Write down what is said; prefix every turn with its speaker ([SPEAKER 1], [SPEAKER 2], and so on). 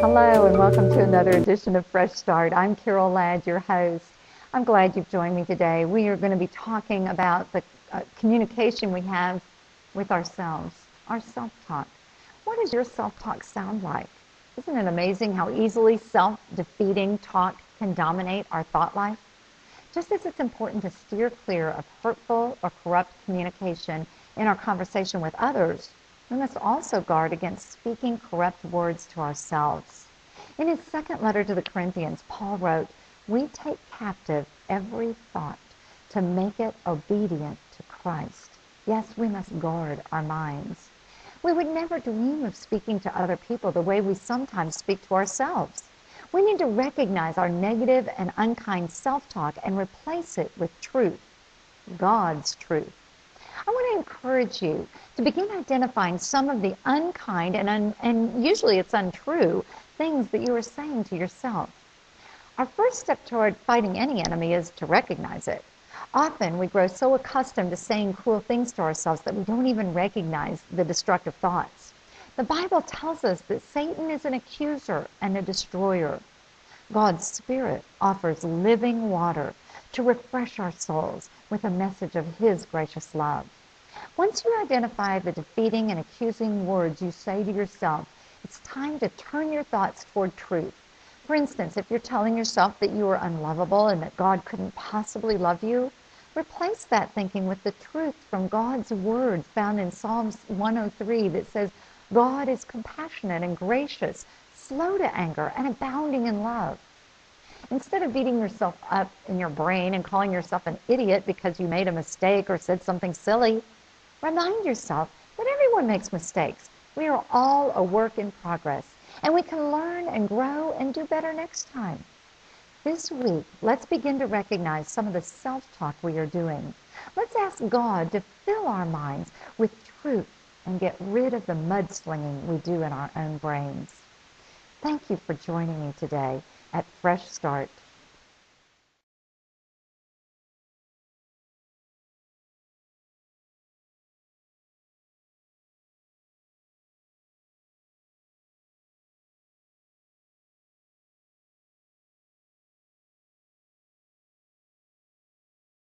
[SPEAKER 1] Hello and welcome to another edition of Fresh Start. I'm Carol Ladd, your host. I'm glad you've joined me today. We are going to be talking about the communication we have with ourselves, our self-talk. What does your self-talk sound like? Isn't it amazing how easily self-defeating talk can dominate our thought life? Just as it's important to steer clear of hurtful or corrupt communication in our conversation with others, we must also guard against speaking corrupt words to ourselves. In his second letter to the Corinthians, Paul wrote, "We take captive every thought to make it obedient to Christ." Yes, we must guard our minds. We would never dream of speaking to other people the way we sometimes speak to ourselves. We need to recognize our negative and unkind self-talk and replace it with truth, God's truth. I want to encourage you to begin identifying some of the unkind and usually it's untrue things that you are saying to yourself. Our first step toward fighting any enemy is to recognize it. Often we grow so accustomed to saying cruel things to ourselves that we don't even recognize the destructive thoughts. The Bible tells us that Satan is an accuser and a destroyer. God's Spirit offers living water to refresh our souls with a message of His gracious love. Once you identify the defeating and accusing words you say to yourself, it's time to turn your thoughts toward truth. For instance, if you're telling yourself that you are unlovable and that God couldn't possibly love you, replace that thinking with the truth from God's word found in Psalms 103 that says, God is compassionate and gracious, slow to anger, and abounding in love. Instead of beating yourself up in your brain and calling yourself an idiot because you made a mistake or said something silly, remind yourself that everyone makes mistakes. We are all a work in progress, and we can learn and grow and do better next time. This week, let's begin to recognize some of the self-talk we are doing. Let's ask God to fill our minds with truth and get rid of the mudslinging we do in our own brains. Thank you for joining me today at Fresh Start.